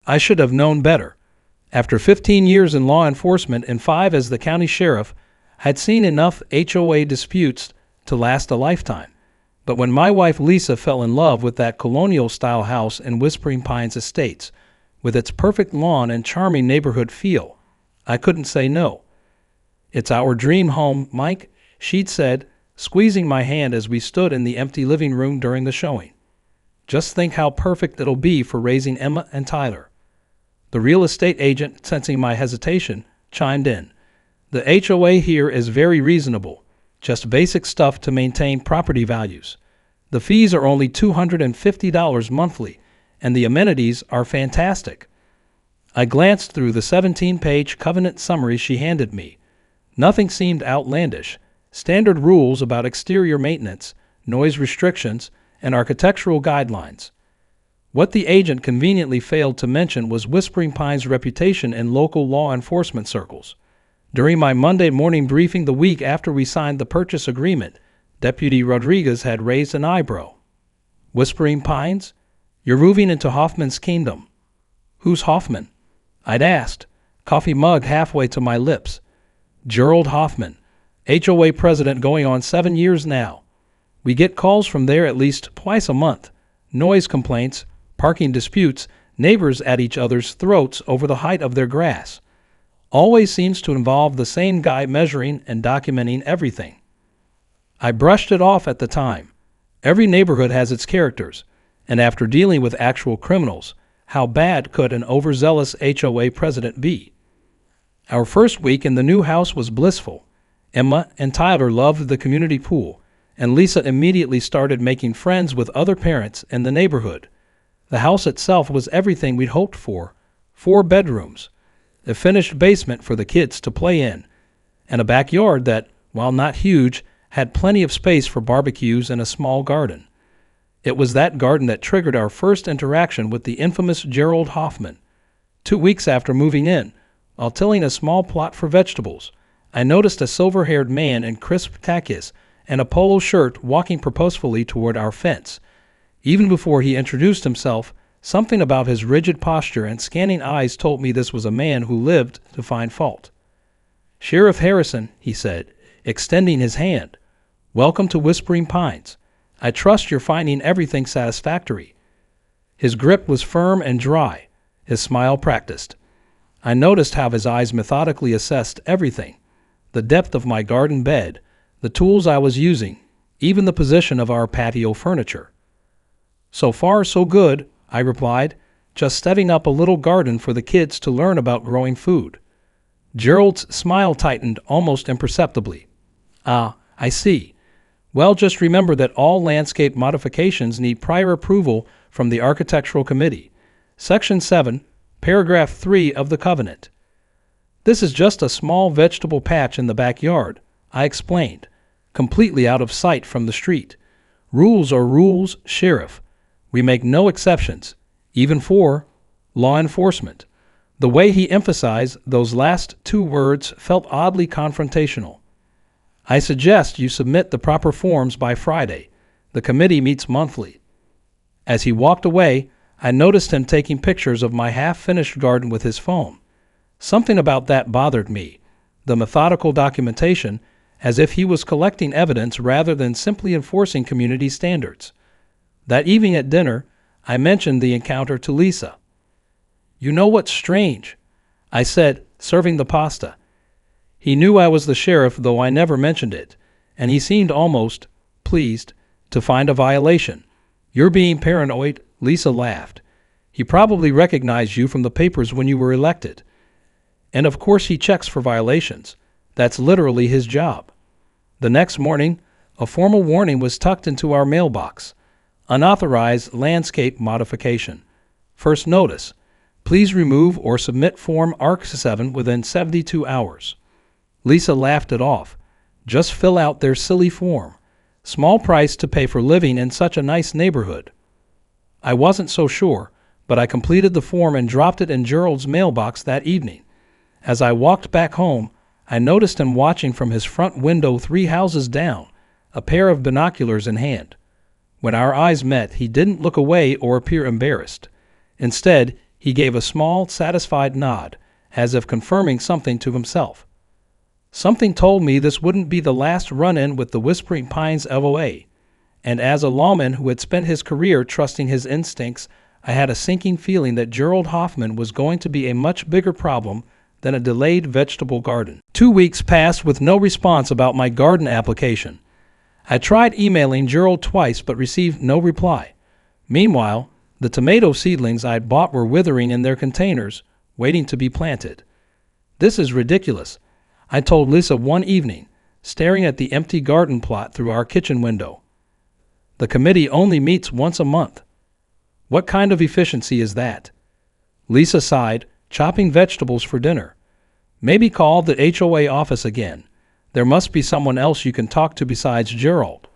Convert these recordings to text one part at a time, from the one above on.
I should have known better. After 15 years in law enforcement and 5 as the county sheriff, I'd seen enough HOA disputes to last a lifetime. But when my wife Lisa fell in love with that colonial-style house in Whispering Pines Estates, with its perfect lawn and charming neighborhood feel, I couldn't say no. "It's our dream home, Mike," she'd said, squeezing my hand as we stood in the empty living room during the showing. "Just think how perfect it'll be for raising Emma and Tyler." The real estate agent, sensing my hesitation, chimed in. "The HOA here is very reasonable, just basic stuff to maintain property values. The fees are only $250 monthly, and the amenities are fantastic." I glanced through the 17-page covenant summary she handed me. Nothing seemed outlandish. Standard rules about exterior maintenance, noise restrictions, and architectural guidelines. What the agent conveniently failed to mention was Whispering Pines' reputation in local law enforcement circles. During my Monday morning briefing the week after we signed the purchase agreement, Deputy Rodriguez had raised an eyebrow. "Whispering Pines? You're moving into Hoffman's kingdom." "Who's Hoffman?" I'd asked, coffee mug halfway to my lips. "Gerald Hoffman, HOA president going on 7 years now. We get calls from there at least twice a month. Noise complaints, parking disputes, neighbors at each other's throats over the height of their grass. Always seems to involve the same guy measuring and documenting everything." I brushed it off at the time. Every neighborhood has its characters, and after dealing with actual criminals, how bad could an overzealous HOA president be? Our first week in the new house was blissful. Emma and Tyler loved the community pool, and Lisa immediately started making friends with other parents in the neighborhood. The house itself was everything we'd hoped for: 4 bedrooms, a finished basement for the kids to play in, and a backyard that, while not huge, had plenty of space for barbecues and a small garden. It was that garden that triggered our first interaction with the infamous Gerald Hoffman. 2 weeks after moving in, while tilling a small plot for vegetables, I noticed a silver-haired man in crisp khakis and a polo shirt walking purposefully toward our fence. Even before he introduced himself, something about his rigid posture and scanning eyes told me this was a man who lived to find fault. "Sheriff Harrison," he said, extending his hand. "Welcome to Whispering Pines. I trust you're finding everything satisfactory." His grip was firm and dry, his smile practiced. I noticed how his eyes methodically assessed everything: the depth of my garden bed, the tools I was using, even the position of our patio furniture. "So far, so good," I replied, "just setting up a little garden for the kids to learn about growing food." Gerald's smile tightened almost imperceptibly. "Ah, I see. Well, just remember that all landscape modifications need prior approval from the Architectural Committee. Section 7, Paragraph 3 of the Covenant." "This is just a small vegetable patch in the backyard," I explained, completely out of sight from the street. "Rules are rules, Sheriff. We make no exceptions, even for law enforcement." The way he emphasized those last 2 words felt oddly confrontational. "I suggest you submit the proper forms by Friday. The committee meets monthly." As he walked away, I noticed him taking pictures of my half-finished garden with his phone. Something about that bothered me, the methodical documentation, as if he was collecting evidence rather than simply enforcing community standards. That evening at dinner, I mentioned the encounter to Lisa. "You know what's strange?" I said, serving the pasta. He knew I was the sheriff, though I never mentioned it, and he seemed almost pleased to find a violation. "You're being paranoid," Lisa laughed. "He probably recognized you from the papers when you were elected. And of course he checks for violations. That's literally his job." The next morning, a formal warning was tucked into our mailbox. Unauthorized landscape modification. First notice: please remove or submit Form ARC-7 within 72 hours. Lisa laughed it off. Just fill out their silly form. Small price to pay for living in such a nice neighborhood. I wasn't so sure, but I completed the form and dropped it in Gerald's mailbox that evening. As I walked back home, I noticed him watching from his front window 3 houses down, a pair of binoculars in hand. When our eyes met, he didn't look away or appear embarrassed. Instead, He gave a small, satisfied nod, as if confirming something to himself. Something told me this wouldn't be the last run-in with the Whispering Pines HOA, and as a lawman who had spent his career trusting his instincts, I had a sinking feeling that Gerald Hoffman was going to be a much bigger problem than a delayed vegetable garden. 2 weeks passed with no response about my garden application. I tried emailing Gerald twice but received no reply. Meanwhile, the tomato seedlings I'd bought were withering in their containers, waiting to be planted. "This is ridiculous," I told Lisa one evening, staring at the empty garden plot through our kitchen window. "The committee only meets once a month. What kind of efficiency is that?" Lisa sighed, chopping vegetables for dinner. "Maybe call the HOA office again. There must be someone else you can talk to besides Gerald."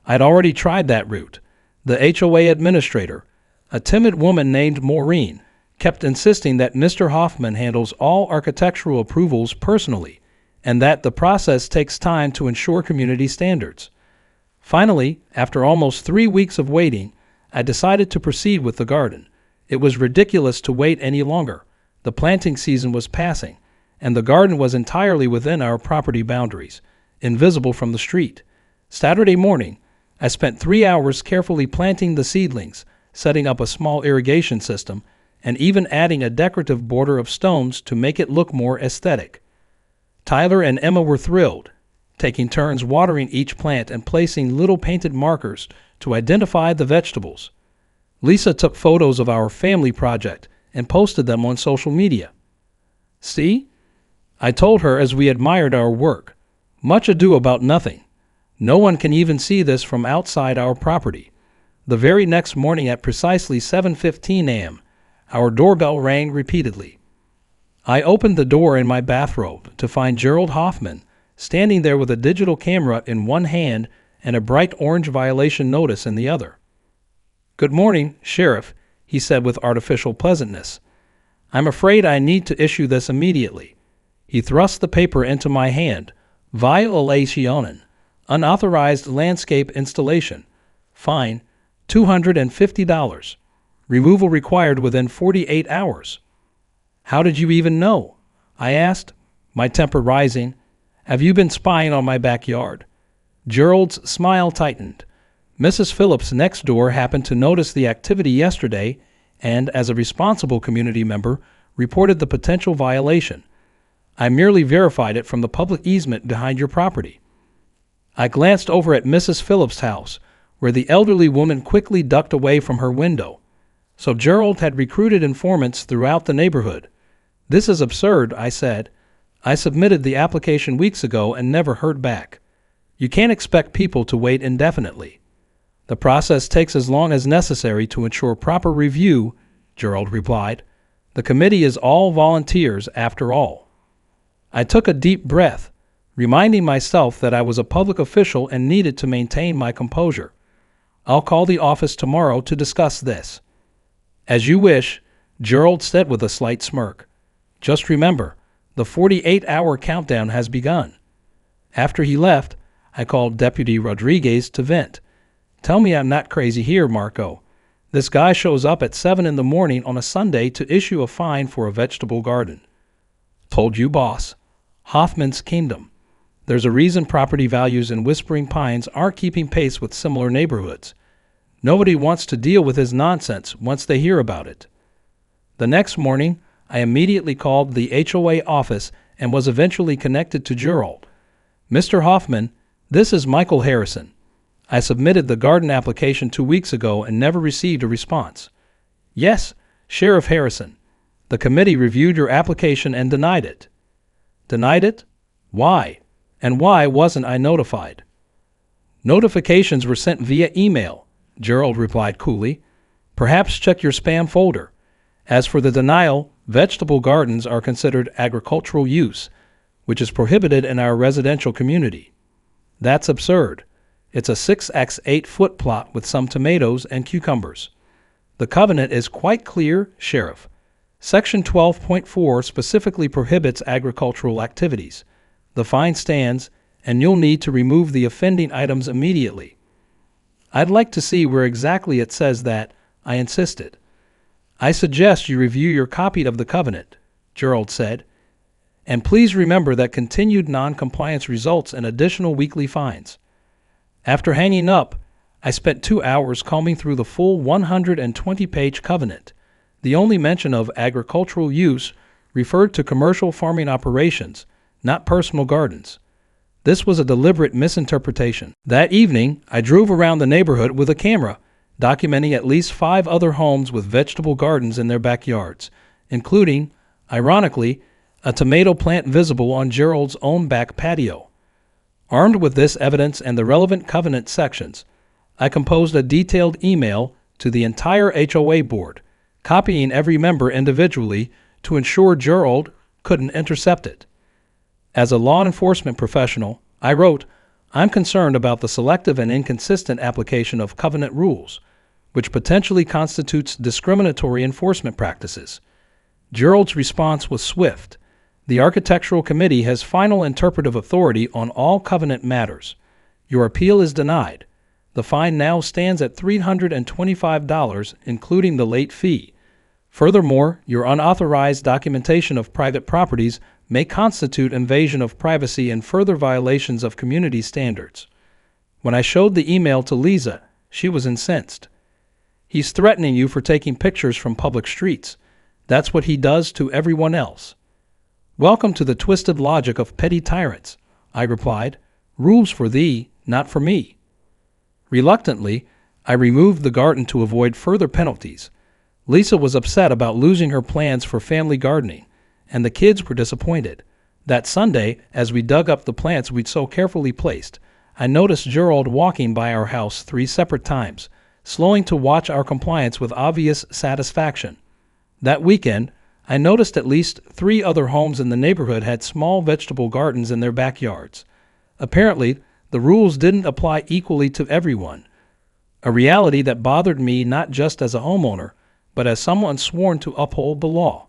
I'd already tried that route. The HOA administrator, a timid woman named Maureen, kept insisting that Mr. Hoffman handles all architectural approvals personally, and that the process takes time to ensure community standards. Finally, after almost 3 weeks of waiting, I decided to proceed with the garden. It was ridiculous to wait any longer. The planting season was passing, and the garden was entirely within our property boundaries, invisible from the street. Saturday morning, I spent 3 hours carefully planting the seedlings, setting up a small irrigation system, and even adding a decorative border of stones to make it look more aesthetic. Tyler and Emma were thrilled, taking turns watering each plant and placing little painted markers to identify the vegetables. Lisa took photos of our family project and posted them on social media. "See?" I told her as we admired our work. "Much ado about nothing. No one can even see this from outside our property." The very next morning at precisely 7:15 a.m., our doorbell rang repeatedly. I opened the door in my bathrobe to find Gerald Hoffman standing there with a digital camera in one hand and a bright orange violation notice in the other. "Good morning, Sheriff," he said with artificial pleasantness. "I'm afraid I need to issue this immediately." He thrust the paper into my hand. "Violation, unauthorized landscape installation. Fine, $250. Removal required within 48 hours. "How did you even know?" I asked, my temper rising. "Have you been spying on my backyard?" Gerald's smile tightened. "Mrs. Phillips next door happened to notice the activity yesterday and, as a responsible community member, reported the potential violation. I merely verified it from the public easement behind your property." I glanced over at Mrs. Phillips' house, where the elderly woman quickly ducked away from her window. So Gerald had recruited informants throughout the neighborhood. "This is absurd," I said. "I submitted the application weeks ago and never heard back. You can't expect people to wait indefinitely." "The process takes as long as necessary to ensure proper review," Gerald replied. "The committee is all volunteers after all." I took a deep breath, reminding myself that I was a public official and needed to maintain my composure. "I'll call the office tomorrow to discuss this." "As you wish," Gerald said with a slight smirk. "Just remember, the 48-hour countdown has begun." After he left, I called Deputy Rodriguez to vent. "Tell me I'm not crazy here, Marco. This guy shows up at 7 in the morning on a Sunday to issue a fine for a vegetable garden." "Told you, boss. Hoffman's Kingdom. There's a reason property values in Whispering Pines aren't keeping pace with similar neighborhoods. Nobody wants to deal with his nonsense once they hear about it." The next morning, I immediately called the HOA office and was eventually connected to Gerald. "Mr. Hoffman, this is Michael Harrison. I submitted the garden application 2 weeks ago and never received a response." "Yes, Sheriff Harrison. The committee reviewed your application and denied it." "Denied it? Why? And why wasn't I notified?" "Notifications were sent via email," Gerald replied coolly. "Perhaps check your spam folder. As for the denial, vegetable gardens are considered agricultural use, which is prohibited in our residential community." "That's absurd. It's a 6x8-foot plot with some tomatoes and cucumbers." "The covenant is quite clear, Sheriff. Section 12.4 specifically prohibits agricultural activities. The fine stands, and you'll need to remove the offending items immediately." "I'd like to see where exactly it says that," I insisted. I suggest you review your copy of the covenant, Gerald said, and please remember that continued non-compliance results in additional weekly fines. After hanging up, I spent 2 hours combing through the full 120-page covenant. The only mention of agricultural use referred to commercial farming operations, not personal gardens. This was a deliberate misinterpretation. That evening, I drove around the neighborhood with a camera, documenting at least 5 other homes with vegetable gardens in their backyards, including, ironically, a tomato plant visible on Gerald's own back patio. Armed with this evidence and the relevant covenant sections, I composed a detailed email to the entire HOA board, copying every member individually to ensure Gerald couldn't intercept it. As a law enforcement professional, I wrote, I'm concerned about the selective and inconsistent application of covenant rules, which potentially constitutes discriminatory enforcement practices. Gerald's response was swift. The Architectural Committee has final interpretive authority on all covenant matters. Your appeal is denied. The fine now stands at $325, including the late fee. Furthermore, your unauthorized documentation of private properties may constitute invasion of privacy and further violations of community standards. When I showed the email to Lisa, she was incensed. He's threatening you for taking pictures from public streets. That's what he does to everyone else. Welcome to the twisted logic of petty tyrants, I replied. Rules for thee, not for me. Reluctantly, I removed the garden to avoid further penalties. Lisa was upset about losing her plans for family gardening, and the kids were disappointed. That Sunday, as we dug up the plants we'd so carefully placed, I noticed Gerald walking by our house 3 separate times, slowing to watch our compliance with obvious satisfaction. That weekend, I noticed at least 3 other homes in the neighborhood had small vegetable gardens in their backyards. Apparently, the rules didn't apply equally to everyone, a reality that bothered me not just as a homeowner, but as someone sworn to uphold the law.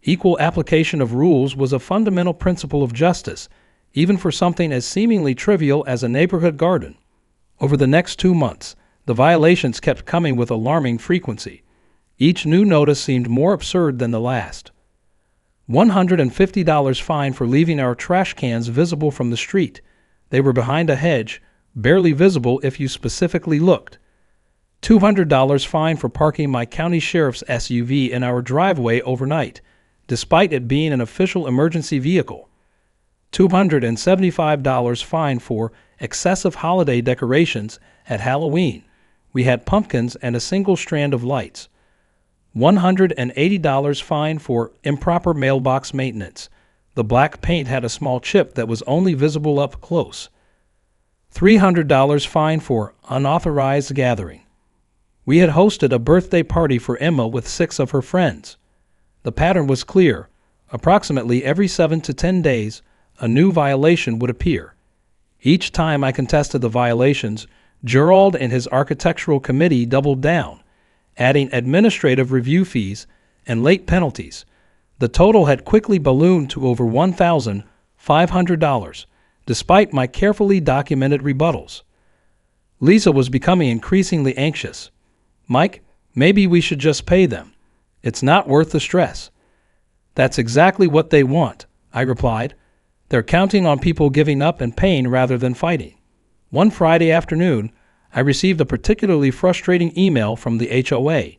Equal application of rules was a fundamental principle of justice, even for something as seemingly trivial as a neighborhood garden. Over the next 2 months, the violations kept coming with alarming frequency. Each new notice seemed more absurd than the last. $150 fine for leaving our trash cans visible from the street. They were behind a hedge, barely visible if you specifically looked. $200 fine for parking my county sheriff's SUV in our driveway overnight, despite it being an official emergency vehicle. $275 fine for excessive holiday decorations at Halloween. We had pumpkins and a single strand of lights. $180 fine for improper mailbox maintenance. The black paint had a small chip that was only visible up close. $300 fine for unauthorized gathering. We had hosted a birthday party for Emma with 6 of her friends. The pattern was clear. Approximately every 7 to 10 days, a new violation would appear. Each time I contested the violations, Gerald and his architectural committee doubled down, adding administrative review fees and late penalties. The total had quickly ballooned to over $1,500, despite my carefully documented rebuttals. Lisa was becoming increasingly anxious. Mike, maybe we should just pay them. It's not worth the stress. That's exactly what they want, I replied. They're counting on people giving up and paying rather than fighting. One Friday afternoon, I received a particularly frustrating email from the HOA.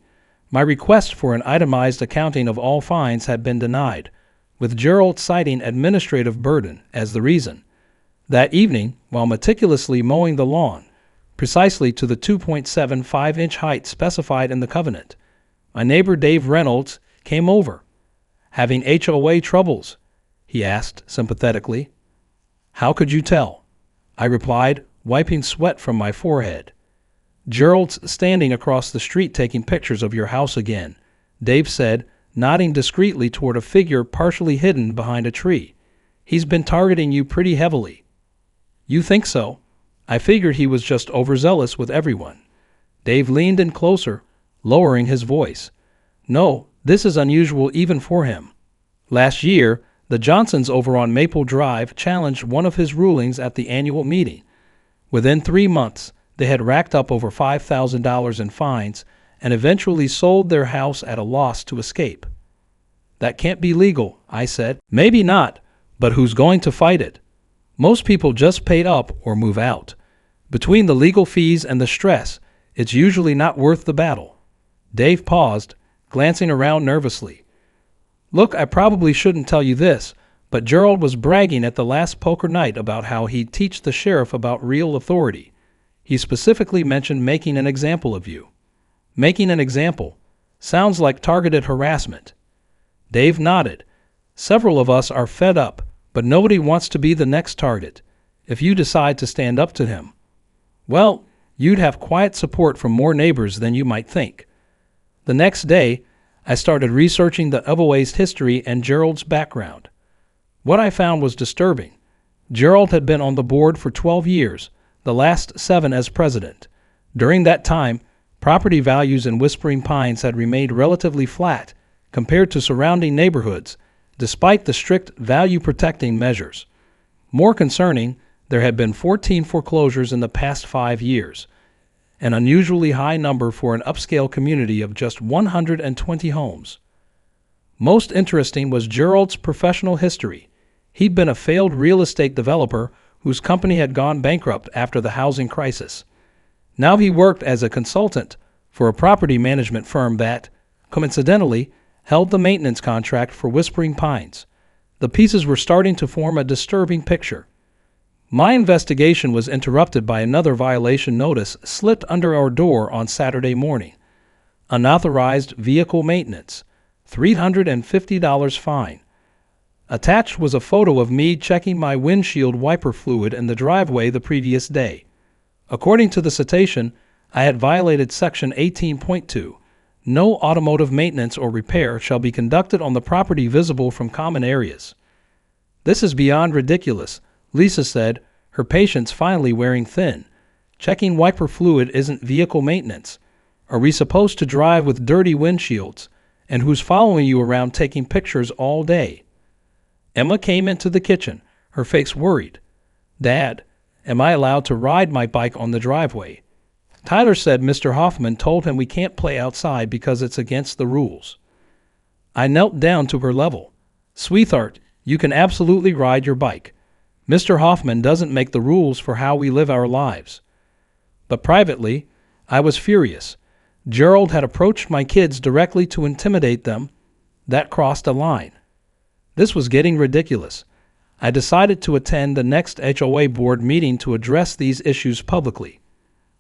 My request for an itemized accounting of all fines had been denied, with Gerald citing administrative burden as the reason. That evening, while meticulously mowing the lawn, precisely to the 2.75-inch height specified in the covenant, my neighbor Dave Reynolds came over. Having HOA troubles? He asked sympathetically. How could you tell? I replied, wiping sweat from my forehead. Gerald's standing across the street taking pictures of your house again, Dave said, nodding discreetly toward a figure partially hidden behind a tree. He's been targeting you pretty heavily. You think so? I figured he was just overzealous with everyone. Dave leaned in closer, lowering his voice. No, this is unusual even for him. Last year, the Johnsons over on Maple Drive challenged one of his rulings at the annual meeting. Within 3 months, they had racked up over $5,000 in fines and eventually sold their house at a loss to escape. That can't be legal, I said. Maybe not, but who's going to fight it? Most people just pay up or move out. Between the legal fees and the stress, it's usually not worth the battle. Dave paused, glancing around nervously. Look, I probably shouldn't tell you this, but Gerald was bragging at the last poker night about how he'd teach the sheriff about real authority. He specifically mentioned making an example of you. Making an example. Sounds like targeted harassment. Dave nodded. Several of us are fed up, but nobody wants to be the next target. If you decide to stand up to him, well, you'd have quiet support from more neighbors than you might think. The next day, I started researching the HOA's history and Gerald's background. What I found was disturbing. Gerald had been on the board for 12 years, the last 7 as president. During that time, property values in Whispering Pines had remained relatively flat compared to surrounding neighborhoods, despite the strict value-protecting measures. More concerning, there had been 14 foreclosures in the past 5 years, an unusually high number for an upscale community of just 120 homes. Most interesting was Gerald's professional history. He'd been a failed real estate developer whose company had gone bankrupt after the housing crisis. Now he worked as a consultant for a property management firm that, coincidentally, held the maintenance contract for Whispering Pines. The pieces were starting to form a disturbing picture. My investigation was interrupted by another violation notice slipped under our door on Saturday morning. Unauthorized vehicle maintenance, $350 fine. Attached was a photo of me checking my windshield wiper fluid in the driveway the previous day. According to the citation, I had violated Section 18.2. No automotive maintenance or repair shall be conducted on the property visible from common areas. This is beyond ridiculous, Lisa said, her patience finally wearing thin. Checking wiper fluid isn't vehicle maintenance. Are we supposed to drive with dirty windshields? And who's following you around taking pictures all day? Emma came into the kitchen, her face worried. Dad, am I allowed to ride my bike on the driveway? Tyler said Mr. Hoffman told him we can't play outside because it's against the rules. I knelt down to her level. Sweetheart, you can absolutely ride your bike. Mr. Hoffman doesn't make the rules for how we live our lives. But privately, I was furious. Gerald had approached my kids directly to intimidate them. That crossed a line. This was getting ridiculous. I decided to attend the next HOA board meeting to address these issues publicly.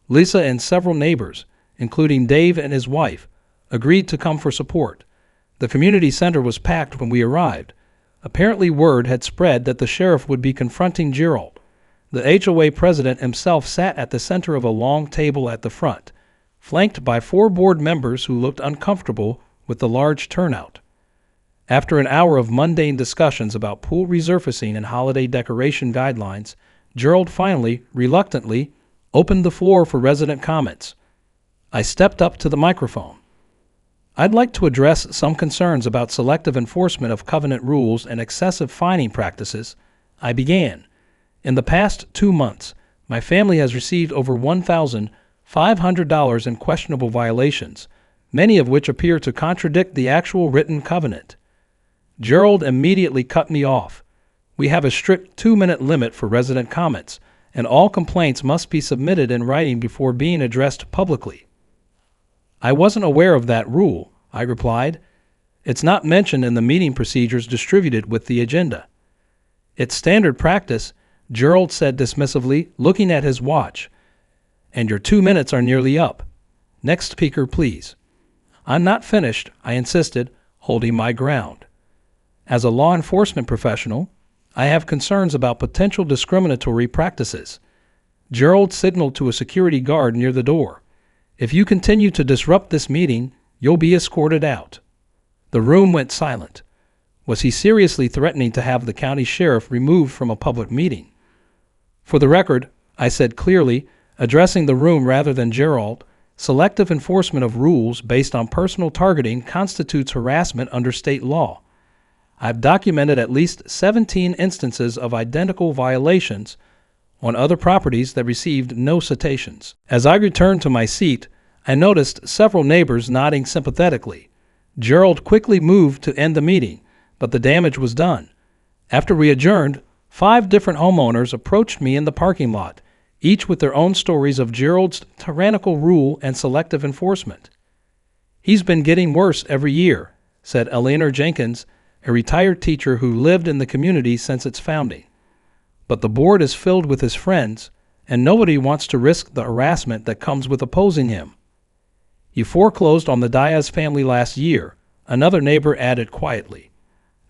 Lisa and several neighbors, including Dave and his wife, agreed to come for support. The community center was packed when we arrived. Apparently word had spread that the sheriff would be confronting Gerald. The HOA president himself sat at the center of a long table at the front, flanked by 4 board members who looked uncomfortable with the large turnout. After an hour of mundane discussions about pool resurfacing and holiday decoration guidelines, Gerald finally, reluctantly, opened the floor for resident comments. I stepped up to the microphone. I'd like to address some concerns about selective enforcement of covenant rules and excessive fining practices. I began. In the past 2 months, my family has received over $1,500 in questionable violations, many of which appear to contradict the actual written covenant. Gerald immediately cut me off. We have a strict 2-minute limit for resident comments, and all complaints must be submitted in writing before being addressed publicly. I wasn't aware of that rule, I replied. It's not mentioned in the meeting procedures distributed with the agenda. It's standard practice, Gerald said dismissively, looking at his watch. And your 2 minutes are nearly up. Next speaker, please. I'm not finished, I insisted, holding my ground. As a law enforcement professional, I have concerns about potential discriminatory practices. Gerald signaled to a security guard near the door. If you continue to disrupt this meeting, you'll be escorted out. The room went silent. Was he seriously threatening to have the county sheriff removed from a public meeting? For the record, I said clearly, addressing the room rather than Gerald, selective enforcement of rules based on personal targeting constitutes harassment under state law. I've documented at least 17 instances of identical violations on other properties that received no citations. As I returned to my seat, I noticed several neighbors nodding sympathetically. Gerald quickly moved to end the meeting, but the damage was done. After we adjourned, 5 different homeowners approached me in the parking lot, each with their own stories of Gerald's tyrannical rule and selective enforcement. "He's been getting worse every year," said Eleanor Jenkins, a retired teacher who lived in the community since its founding. "But the board is filled with his friends, and nobody wants to risk the harassment that comes with opposing him." "You foreclosed on the Diaz family last year," another neighbor added quietly.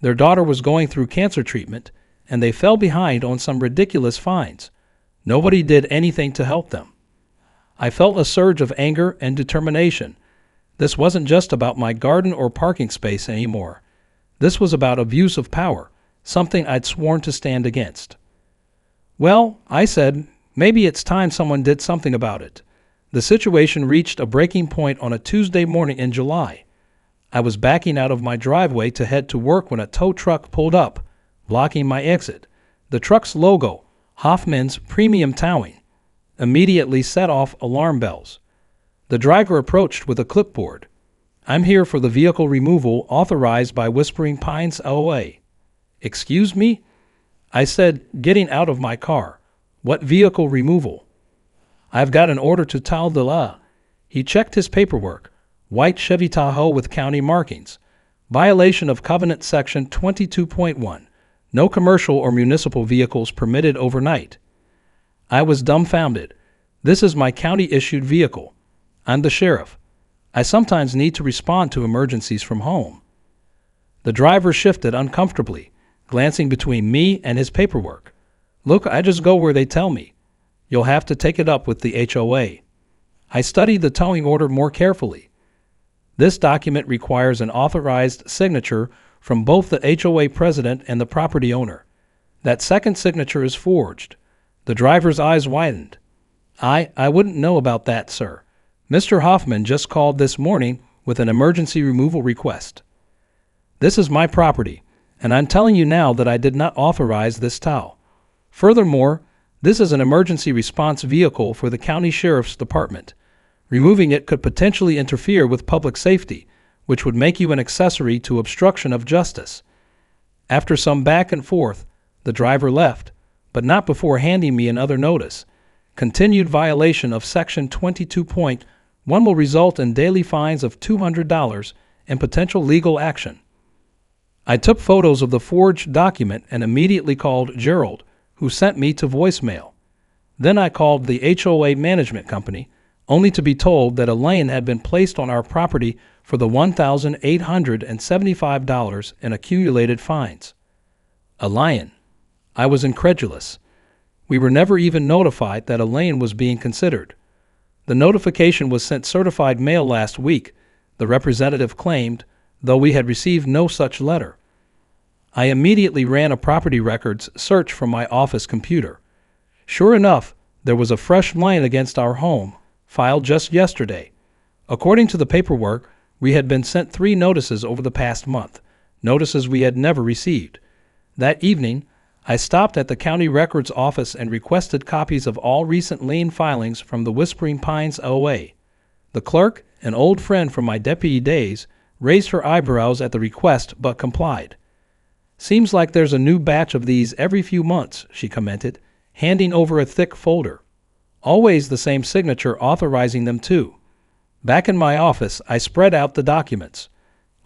"Their daughter was going through cancer treatment, and they fell behind on some ridiculous fines. Nobody did anything to help them." I felt a surge of anger and determination. This wasn't just about my garden or parking space anymore. This was about abuse of power, something I'd sworn to stand against. "Well," I said, "maybe it's time someone did something about it." The situation reached a breaking point on a Tuesday morning in July. I was backing out of my driveway to head to work when a tow truck pulled up, blocking my exit. The truck's logo, Hoffman's Premium Towing, immediately set off alarm bells. The driver approached with a clipboard. "I'm here for the vehicle removal authorized by Whispering Pines HOA." "Excuse me?" I said, getting out of my car. "What vehicle removal?" "I've got an order to tow the la." He checked his paperwork. White Chevy Tahoe with county markings. Violation of Covenant Section 22.1. No commercial or municipal vehicles permitted overnight. I was dumbfounded. This is my county-issued vehicle. I'm the sheriff. I sometimes need to respond to emergencies from home. The driver shifted uncomfortably, glancing between me and his paperwork. "Look, I just go where they tell me. You'll have to take it up with the HOA." I studied the towing order more carefully. This document requires an authorized signature from both the HOA president and the property owner. That second signature is forged. The driver's eyes widened. I wouldn't know about that, sir. Mr. Hoffman just called this morning with an emergency removal request." "This is my property, and I'm telling you now that I did not authorize this tow. Furthermore, this is an emergency response vehicle for the county sheriff's department. Removing it could potentially interfere with public safety, which would make you an accessory to obstruction of justice." After some back and forth, the driver left, but not before handing me another notice. Continued violation of Section 22.1 will result in daily fines of $200 and potential legal action. I took photos of the forged document and immediately called Gerald, who sent me to voicemail. Then I called the HOA management company, only to be told that a lien had been placed on our property for the $1,875 in accumulated fines. A lien. I was incredulous. We were never even notified that a lien was being considered. The notification was sent certified mail last week, the representative claimed, though we had received no such letter. I immediately ran a property records search from my office computer. Sure enough, there was a fresh lien against our home, filed just yesterday. According to the paperwork, we had been sent 3 notices over the past month, notices we had never received. That evening, I stopped at the county records office and requested copies of all recent lien filings from the Whispering Pines HOA. The clerk, an old friend from my deputy days, raised her eyebrows at the request but complied. "Seems like there's a new batch of these every few months," she commented, handing over a thick folder. Always the same signature authorizing them too. Back in my office, I spread out the documents.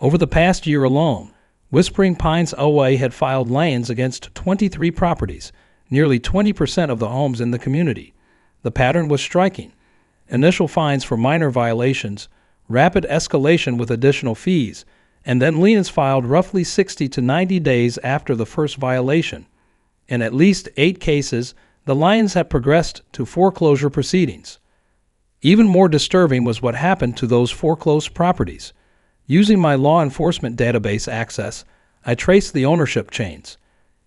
Over the past year alone, Whispering Pines HOA had filed liens against 23 properties, nearly 20% of the homes in the community. The pattern was striking. Initial fines for minor violations, rapid escalation with additional fees, and then liens filed roughly 60 to 90 days after the first violation. In at least 8 cases, the liens had progressed to foreclosure proceedings. Even more disturbing was what happened to those foreclosed properties. Using my law enforcement database access, I traced the ownership chains.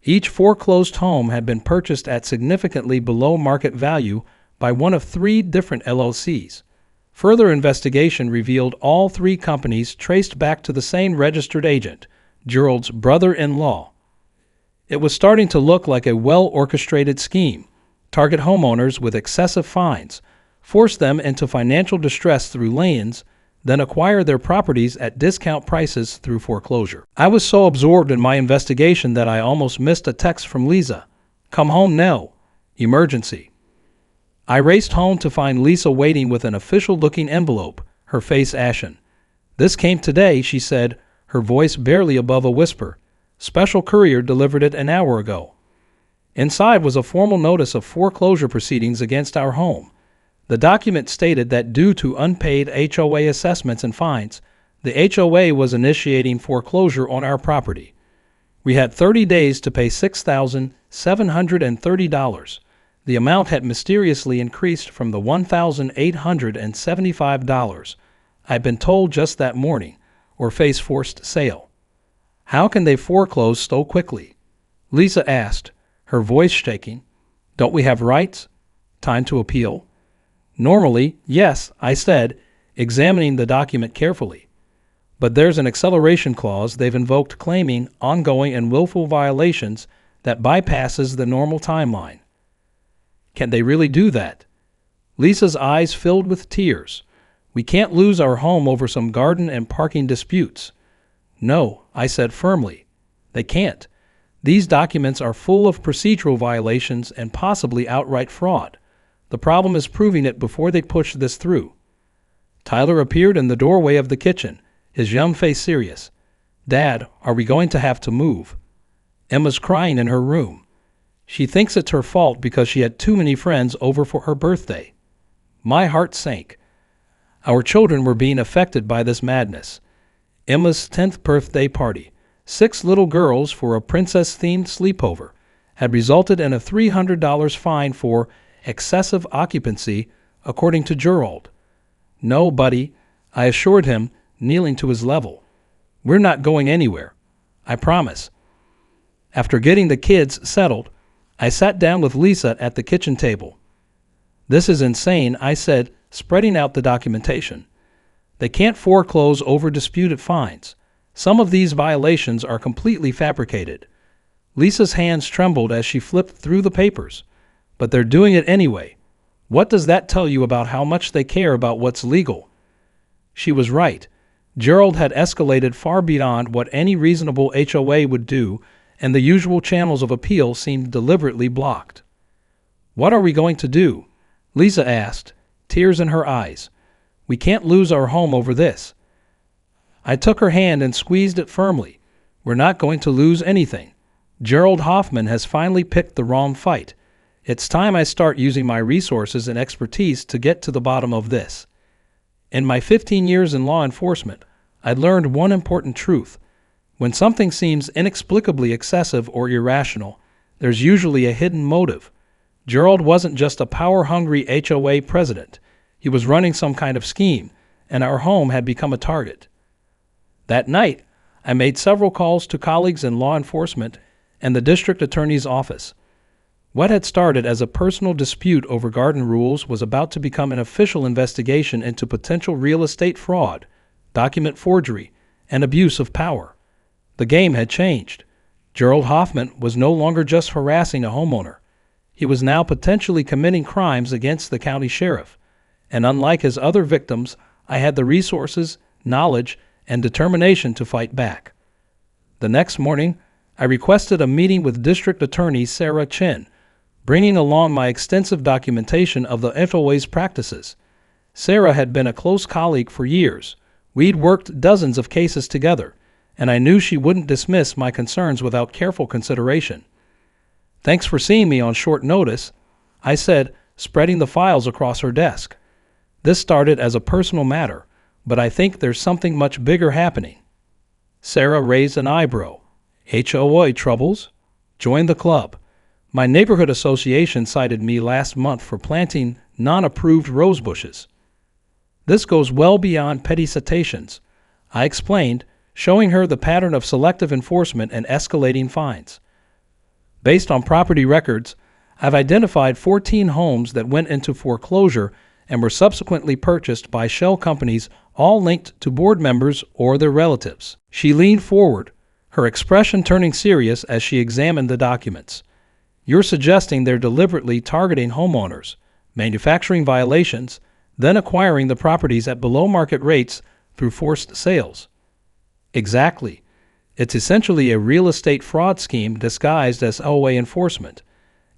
Each foreclosed home had been purchased at significantly below market value by one of 3 different LLCs. Further investigation revealed all 3 companies traced back to the same registered agent, Gerald's brother-in-law. It was starting to look like a well-orchestrated scheme. Target homeowners with excessive fines, force them into financial distress through liens, then acquire their properties at discount prices through foreclosure. I was so absorbed in my investigation that I almost missed a text from Lisa. Come home now. Emergency. I raced home to find Lisa waiting with an official-looking envelope, her face ashen. This came today, she said, her voice barely above a whisper. Special courier delivered it an hour ago. Inside was a formal notice of foreclosure proceedings against our home. The document stated that due to unpaid HOA assessments and fines, the HOA was initiating foreclosure on our property. We had 30 days to pay $6,730. The amount had mysteriously increased from the $1,875 I'd been told just that morning, or face forced sale. How can they foreclose so quickly? Lisa asked, her voice shaking. Don't we have rights? Time to appeal? Normally, yes, I said, examining the document carefully. But there's an acceleration clause they've invoked claiming ongoing and willful violations that bypasses the normal timeline. Can they really do that? Lisa's eyes filled with tears. We can't lose our home over some garden and parking disputes. No, I said firmly. They can't. These documents are full of procedural violations and possibly outright fraud. The problem is proving it before they push this through. Tyler appeared in the doorway of the kitchen, his young face serious. Dad, are we going to have to move? Emma's crying in her room. She thinks it's her fault because she had too many friends over for her birthday. My heart sank. Our children were being affected by this madness. Emma's 10th birthday party, 6 little girls for a princess-themed sleepover, had resulted in a $300 fine for excessive occupancy, according to Gerald. No, buddy, I assured him, kneeling to his level. We're not going anywhere. I promise. After getting the kids settled, I sat down with Lisa at the kitchen table. This is insane, I said, spreading out the documentation. They can't foreclose over disputed fines. Some of these violations are completely fabricated. Lisa's hands trembled as she flipped through the papers. But they're doing it anyway. What does that tell you about how much they care about what's legal? She was right. Gerald had escalated far beyond what any reasonable HOA would do, and the usual channels of appeal seemed deliberately blocked. What are we going to do? Lisa asked, tears in her eyes. We can't lose our home over this. I took her hand and squeezed it firmly. We're not going to lose anything. Gerald Hoffman has finally picked the wrong fight. It's time I start using my resources and expertise to get to the bottom of this. In my 15 years in law enforcement, I learned one important truth. When something seems inexplicably excessive or irrational, there's usually a hidden motive. Gerald wasn't just a power-hungry HOA president. He was running some kind of scheme, and our home had become a target. That night, I made several calls to colleagues in law enforcement and the district attorney's office. What had started as a personal dispute over garden rules was about to become an official investigation into potential real estate fraud, document forgery, and abuse of power. The game had changed. Gerald Hoffman was no longer just harassing a homeowner. He was now potentially committing crimes against the county sheriff. And unlike his other victims, I had the resources, knowledge, and determination to fight back. The next morning, I requested a meeting with District Attorney Sarah Chin, bringing along my extensive documentation of the HOA's practices. Sarah had been a close colleague for years. We'd worked dozens of cases together, and I knew she wouldn't dismiss my concerns without careful consideration. Thanks for seeing me on short notice, I said, spreading the files across her desk. This started as a personal matter, but I think there's something much bigger happening. Sarah raised an eyebrow. HOA troubles? Join the club. My neighborhood association cited me last month for planting non-approved rose bushes. This goes well beyond petty citations, I explained, showing her the pattern of selective enforcement and escalating fines. Based on property records, I've identified 14 homes that went into foreclosure and were subsequently purchased by shell companies, all linked to board members or their relatives. She leaned forward, her expression turning serious as she examined the documents. You're suggesting they're deliberately targeting homeowners, manufacturing violations, then acquiring the properties at below-market rates through forced sales. Exactly. It's essentially a real estate fraud scheme disguised as HOA enforcement.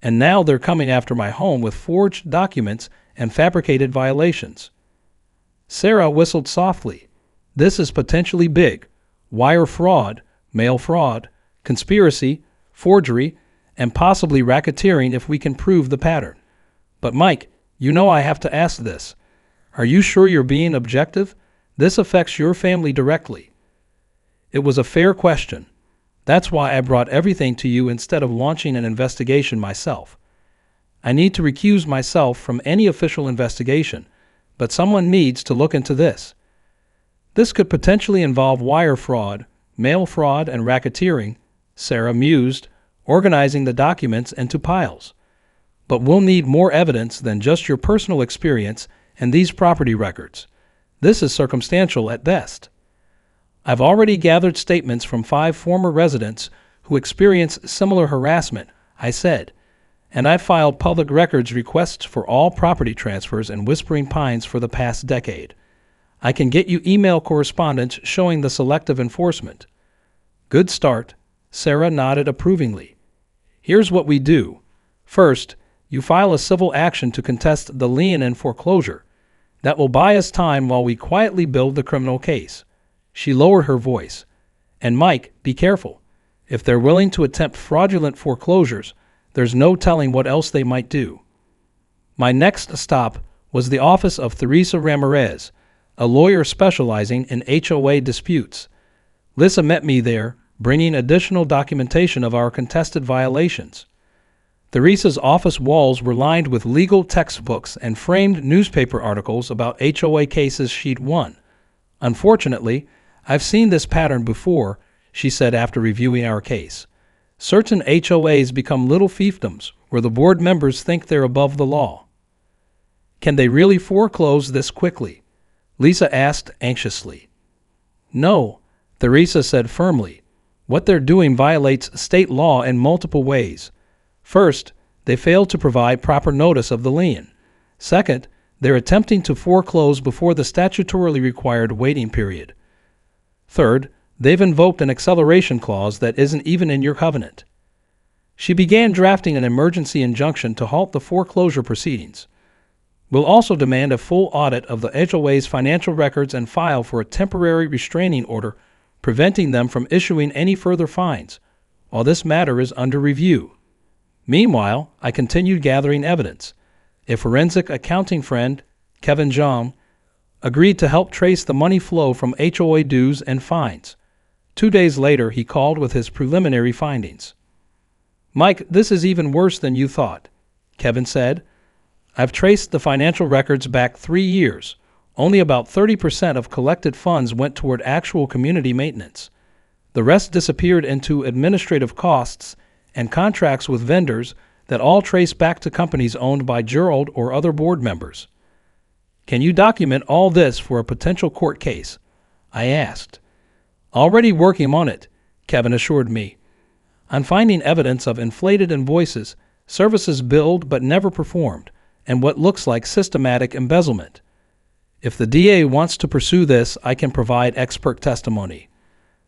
And now they're coming after my home with forged documents and fabricated violations. Sarah whistled softly. This is potentially big. Wire fraud, mail fraud, conspiracy, forgery, and possibly racketeering if we can prove the pattern. But Mike, you know I have to ask this. Are you sure you're being objective? This affects your family directly. It was a fair question. That's why I brought everything to you instead of launching an investigation myself. I need to recuse myself from any official investigation, but someone needs to look into this. This could potentially involve wire fraud, mail fraud, and racketeering, Sarah mused, organizing the documents into piles. But we'll need more evidence than just your personal experience and these property records. This is circumstantial at best. I've already gathered statements from 5 former residents who experienced similar harassment, I said, and I've filed public records requests for all property transfers in Whispering Pines for the past decade. I can get you email correspondence showing the selective enforcement. Good start. Sarah nodded approvingly. Here's what we do. First, you file a civil action to contest the lien and foreclosure. That will buy us time while we quietly build the criminal case. She lowered her voice. And Mike, be careful. If they're willing to attempt fraudulent foreclosures, there's no telling what else they might do. My next stop was the office of Theresa Ramirez, a lawyer specializing in HOA disputes. Lisa met me there, bringing additional documentation of our contested violations. Theresa's office walls were lined with legal textbooks and framed newspaper articles about HOA cases she'd won. Unfortunately, I've seen this pattern before, she said after reviewing our case. Certain HOAs become little fiefdoms where the board members think they're above the law. Can they really foreclose this quickly? Lisa asked anxiously. No, Theresa said firmly. What they're doing violates state law in multiple ways. First, they fail to provide proper notice of the lien. Second, they're attempting to foreclose before the statutorily required waiting period. Third, they've invoked an acceleration clause that isn't even in your covenant. She began drafting an emergency injunction to halt the foreclosure proceedings. We'll also demand a full audit of the HOA's financial records and file for a temporary restraining order preventing them from issuing any further fines, while this matter is under review. Meanwhile, I continued gathering evidence. A forensic accounting friend, Kevin Jong, agreed to help trace the money flow from HOA dues and fines. 2 days later, he called with his preliminary findings. Mike, this is even worse than you thought, Kevin said. I've traced the financial records back 3 years. Only about 30% of collected funds went toward actual community maintenance. The rest disappeared into administrative costs and contracts with vendors that all trace back to companies owned by Gerald or other board members. Can you document all this for a potential court case? I asked. Already working on it, Kevin assured me. I'm finding evidence of inflated invoices, services billed but never performed, and what looks like systematic embezzlement. If the DA wants to pursue this, I can provide expert testimony.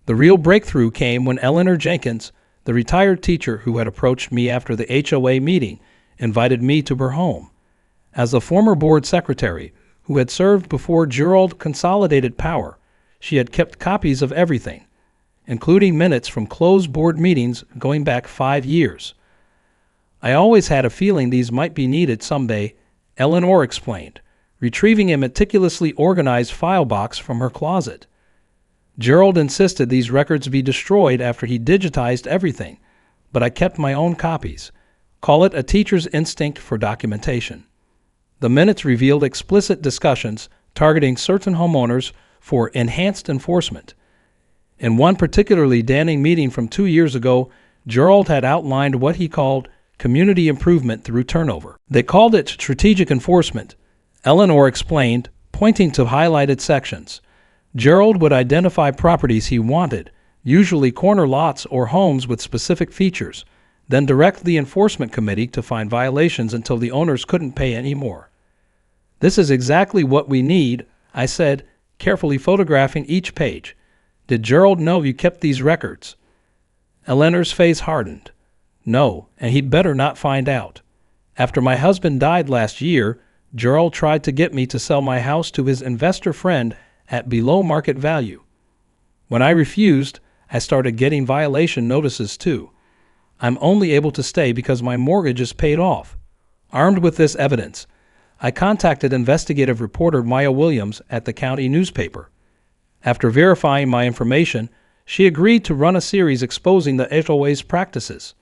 The real breakthrough came when Eleanor Jenkins, the retired teacher who had approached me after the HOA meeting, invited me to her home. As a former board secretary who had served before Gerald consolidated power, she had kept copies of everything, including minutes from closed board meetings going back 5 years. I always had a feeling these might be needed someday, Eleanor explained, retrieving a meticulously organized file box from her closet. Gerald insisted these records be destroyed after he digitized everything, but I kept my own copies. Call it a teacher's instinct for documentation. The minutes revealed explicit discussions targeting certain homeowners for enhanced enforcement. In one particularly damning meeting from 2 years ago, Gerald had outlined what he called community improvement through turnover. They called it strategic enforcement, Eleanor explained, pointing to highlighted sections. Gerald would identify properties he wanted, usually corner lots or homes with specific features, then direct the enforcement committee to find violations until the owners couldn't pay anymore. This is exactly what we need, I said, carefully photographing each page. Did Gerald know you kept these records? Eleanor's face hardened. No, and he'd better not find out. After my husband died last year, Gerald tried to get me to sell my house to his investor friend at below market value. When I refused, I started getting violation notices too. I'm only able to stay because my mortgage is paid off. Armed with this evidence, I contacted investigative reporter Maya Williams at the county newspaper. After verifying my information, she agreed to run a series exposing the HOA's practices.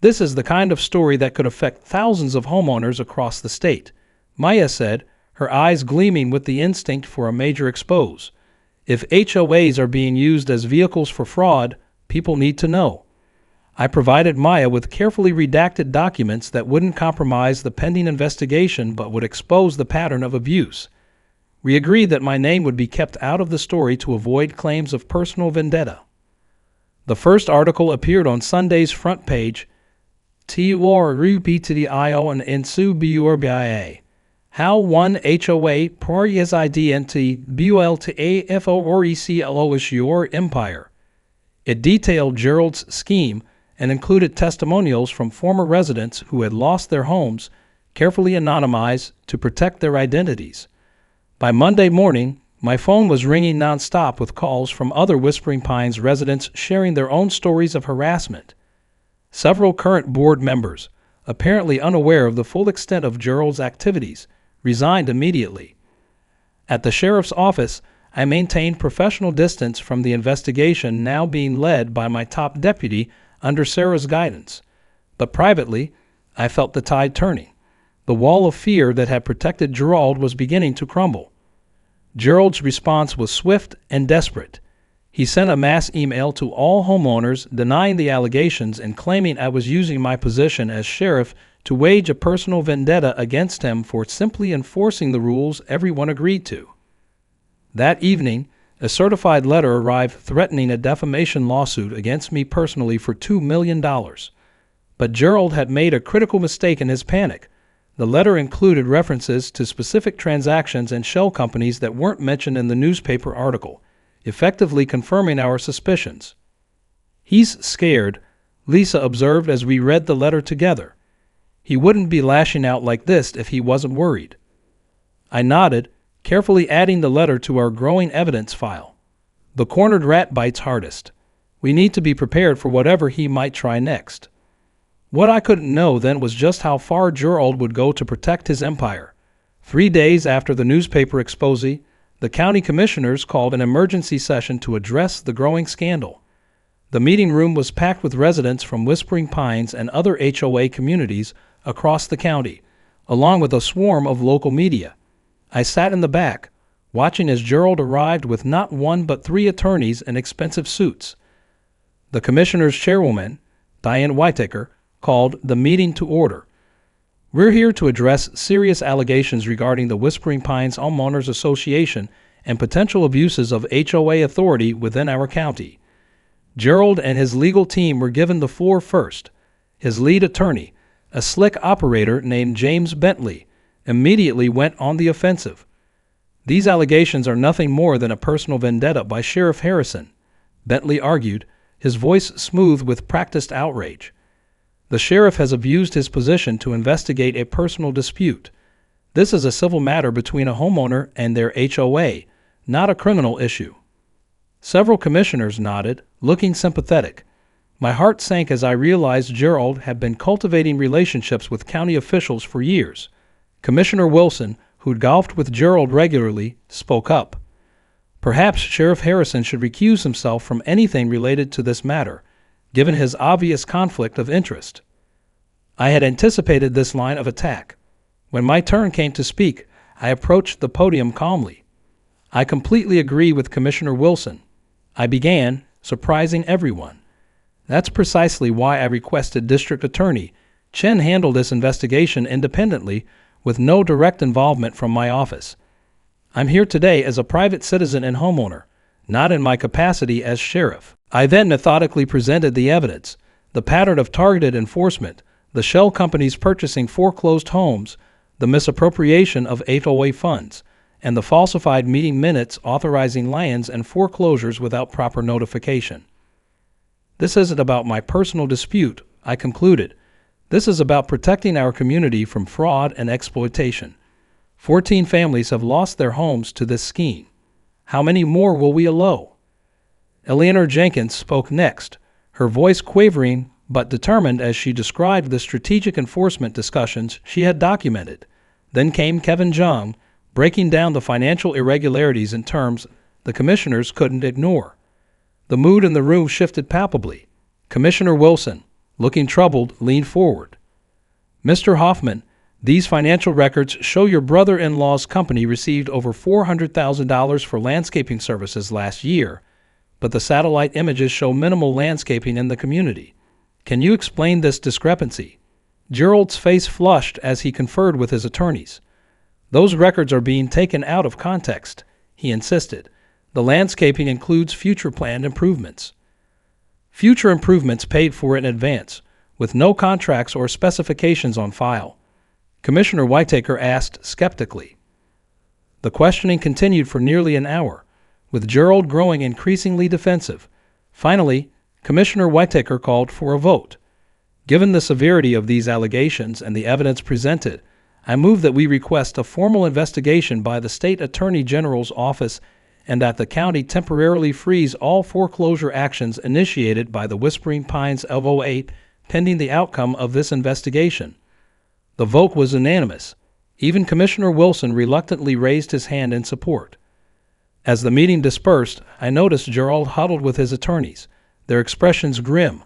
This is the kind of story that could affect thousands of homeowners across the state, Maya said, her eyes gleaming with the instinct for a major expose. If HOAs are being used as vehicles for fraud, people need to know. I provided Maya with carefully redacted documents that wouldn't compromise the pending investigation but would expose the pattern of abuse. We agreed that my name would be kept out of the story to avoid claims of personal vendetta. The first article appeared on Sunday's front page, TORUBTDIO and INSUBURBIA. How one HOA Porias IDNT BULTAFORECLO your empire. It detailed Gerald's scheme and included testimonials from former residents who had lost their homes, carefully anonymized to protect their identities. By Monday morning, my phone was ringing nonstop with calls from other Whispering Pines residents sharing their own stories of harassment. Several current board members, apparently unaware of the full extent of Gerald's activities, resigned immediately. At the sheriff's office, I maintained professional distance from the investigation now being led by my top deputy under Sarah's guidance. But privately, I felt the tide turning. The wall of fear that had protected Gerald was beginning to crumble. Gerald's response was swift and desperate. He sent a mass email to all homeowners denying the allegations and claiming I was using my position as sheriff to wage a personal vendetta against him for simply enforcing the rules everyone agreed to. That evening, a certified letter arrived threatening a defamation lawsuit against me personally for $2 million. But Gerald had made a critical mistake in his panic. The letter included references to specific transactions and shell companies that weren't mentioned in the newspaper article, effectively confirming our suspicions. He's scared, Lisa observed as we read the letter together. He wouldn't be lashing out like this if he wasn't worried. I nodded, carefully adding the letter to our growing evidence file. The cornered rat bites hardest. We need to be prepared for whatever he might try next. What I couldn't know then was just how far Gerald would go to protect his empire. 3 days after the newspaper expose, the county commissioners called an emergency session to address the growing scandal. The meeting room was packed with residents from Whispering Pines and other HOA communities across the county, along with a swarm of local media. I sat in the back, watching as Gerald arrived with not one but 3 attorneys in expensive suits. The commissioner's chairwoman, Diane Whitaker, called the meeting to order. We're here to address serious allegations regarding the Whispering Pines Homeowners Association and potential abuses of HOA authority within our county. Gerald and his legal team were given the floor first. His lead attorney, a slick operator named James Bentley, immediately went on the offensive. These allegations are nothing more than a personal vendetta by Sheriff Harrison, Bentley argued, his voice smooth with practiced outrage. The sheriff has abused his position to investigate a personal dispute. This is a civil matter between a homeowner and their HOA, not a criminal issue. Several commissioners nodded, looking sympathetic. My heart sank as I realized Gerald had been cultivating relationships with county officials for years. Commissioner Wilson, who'd golfed with Gerald regularly, spoke up. Perhaps Sheriff Harrison should recuse himself from anything related to this matter, given his obvious conflict of interest. I had anticipated this line of attack. When my turn came to speak, I approached the podium calmly. I completely agree with Commissioner Wilson. I began, surprising everyone. That's precisely why I requested District Attorney Chen handle this investigation independently with no direct involvement from my office. I'm here today as a private citizen and homeowner, not in my capacity as sheriff. I then methodically presented the evidence. The pattern of targeted enforcement, the shell companies purchasing foreclosed homes, the misappropriation of HOA funds, and the falsified meeting minutes authorizing liens and foreclosures without proper notification. This isn't about my personal dispute, I concluded. This is about protecting our community from fraud and exploitation. 14 families have lost their homes to this scheme. How many more will we allow? Eleanor Jenkins spoke next, her voice quavering but determined as she described the strategic enforcement discussions she had documented. Then came Kevin Jung, breaking down the financial irregularities in terms the commissioners couldn't ignore. The mood in the room shifted palpably. Commissioner Wilson, looking troubled, leaned forward. Mr. Hoffman, these financial records show your brother-in-law's company received over $400,000 for landscaping services last year, but the satellite images show minimal landscaping in the community. Can you explain this discrepancy? Gerald's face flushed as he conferred with his attorneys. Those records are being taken out of context, he insisted. The landscaping includes future planned improvements. Future improvements paid for in advance, with no contracts or specifications on file. Commissioner Whitaker asked skeptically. The questioning continued for nearly an hour, with Gerald growing increasingly defensive. Finally, Commissioner Whitaker called for a vote. Given the severity of these allegations and the evidence presented, I move that we request a formal investigation by the State Attorney General's office and that the county temporarily freeze all foreclosure actions initiated by the Whispering Pines HOA pending the outcome of this investigation. The vote was unanimous. Even Commissioner Wilson reluctantly raised his hand in support. As the meeting dispersed, I noticed Gerald huddled with his attorneys, their expressions grim.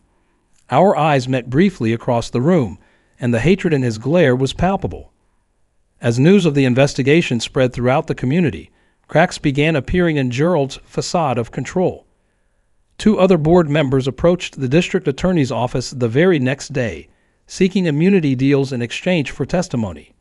Our eyes met briefly across the room, and the hatred in his glare was palpable. As news of the investigation spread throughout the community, cracks began appearing in Gerald's facade of control. 2 other board members approached the district attorney's office the very next day, seeking immunity deals in exchange for testimony.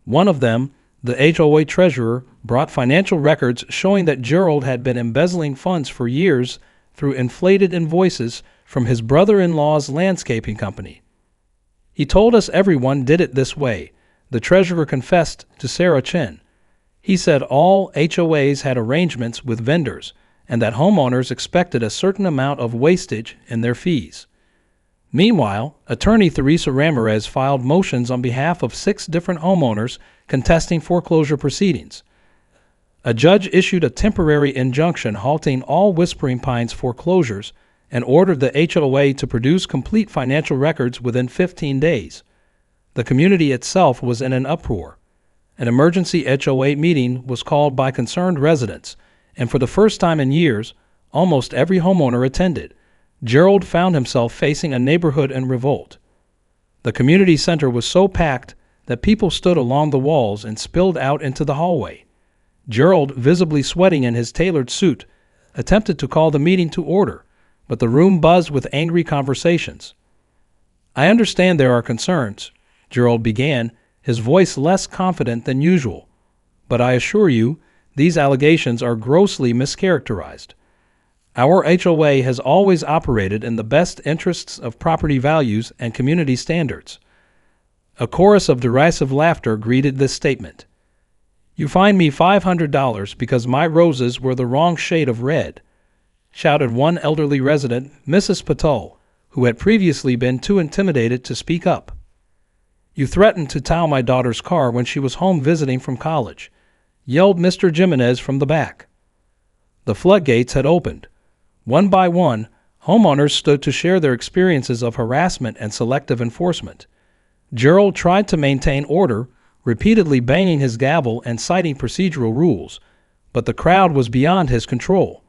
One of them, the HOA treasurer, brought financial records showing that Gerald had been embezzling funds for years through inflated invoices from his brother-in-law's landscaping company. He told us everyone did it this way, the treasurer confessed to Sarah Chen. He said all HOAs had arrangements with vendors and that homeowners expected a certain amount of wastage in their fees. Meanwhile, attorney Theresa Ramirez filed motions on behalf of 6 different homeowners contesting foreclosure proceedings. A judge issued a temporary injunction halting all Whispering Pines foreclosures and ordered the HOA to produce complete financial records within 15 days. The community itself was in an uproar. An emergency HOA meeting was called by concerned residents, and for the first time in years, almost every homeowner attended. Gerald found himself facing a neighborhood in revolt. The community center was so packed that people stood along the walls and spilled out into the hallway. Gerald, visibly sweating in his tailored suit, attempted to call the meeting to order, but the room buzzed with angry conversations. I understand there are concerns, Gerald began, his voice less confident than usual, but I assure you, these allegations are grossly mischaracterized. Our HOA has always operated in the best interests of property values and community standards. A chorus of derisive laughter greeted this statement. You fined me $500 because my roses were the wrong shade of red, shouted one elderly resident, Mrs. Patel, who had previously been too intimidated to speak up. You threatened to tow my daughter's car when she was home visiting from college, yelled Mr. Jimenez from the back. The floodgates had opened. One by one, homeowners stood to share their experiences of harassment and selective enforcement. Gerald tried to maintain order, repeatedly banging his gavel and citing procedural rules, but the crowd was beyond his control.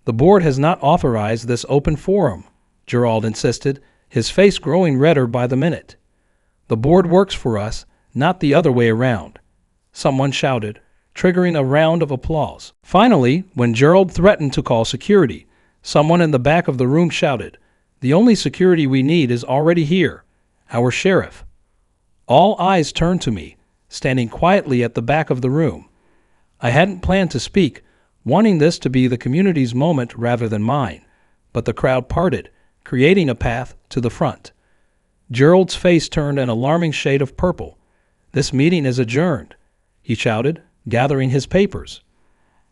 The board has not authorized this open forum, Gerald insisted, his face growing redder by the minute. The board works for us, not the other way around, someone shouted, triggering a round of applause. Finally, when Gerald threatened to call security, someone in the back of the room shouted, "The only security we need is already here, our sheriff." All eyes turned to me, standing quietly at the back of the room. I hadn't planned to speak, wanting this to be the community's moment rather than mine, but the crowd parted, creating a path to the front. Gerald's face turned an alarming shade of purple. "This meeting is adjourned," he shouted, gathering his papers.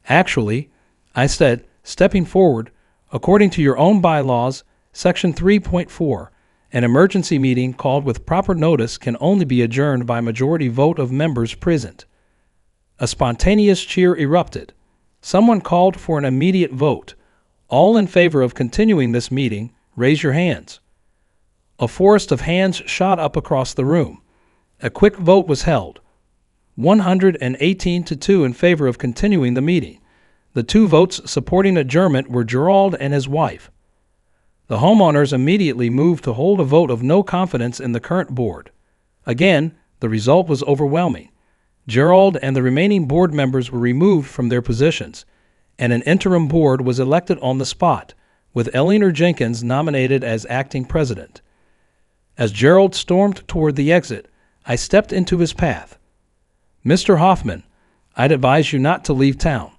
"Actually," I said, stepping forward, "according to your own bylaws, Section 3.4, an emergency meeting called with proper notice can only be adjourned by majority vote of members present." A spontaneous cheer erupted. Someone called for an immediate vote. "All in favor of continuing this meeting, raise your hands." A forest of hands shot up across the room. A quick vote was held. 118 to 2 in favor of continuing the meeting. The two votes supporting adjournment were Gerald and his wife. The homeowners immediately moved to hold a vote of no confidence in the current board. Again, the result was overwhelming. Gerald and the remaining board members were removed from their positions, and an interim board was elected on the spot, with Eleanor Jenkins nominated as acting president. As Gerald stormed toward the exit, I stepped into his path. "Mr. Hoffman, I'd advise you not to leave town.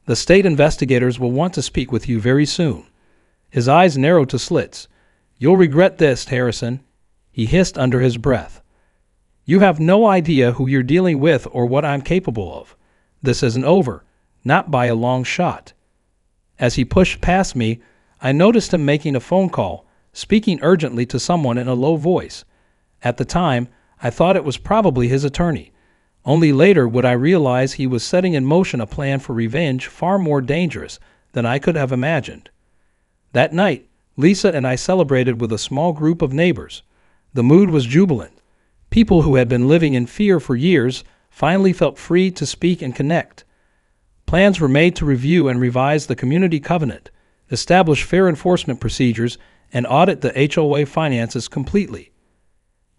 The state investigators will want to speak with you very soon." His eyes narrowed to slits. "You'll regret this, Harrison," he hissed under his breath. "You have no idea who you're dealing with or what I'm capable of. This isn't over, not by a long shot." As he pushed past me, I noticed him making a phone call, speaking urgently to someone in a low voice. At the time, I thought it was probably his attorney. Only later would I realize he was setting in motion a plan for revenge far more dangerous than I could have imagined. That night, Lisa and I celebrated with a small group of neighbors. The mood was jubilant. People who had been living in fear for years finally felt free to speak and connect. Plans were made to review and revise the community covenant, establish fair enforcement procedures, and audit the HOA finances completely.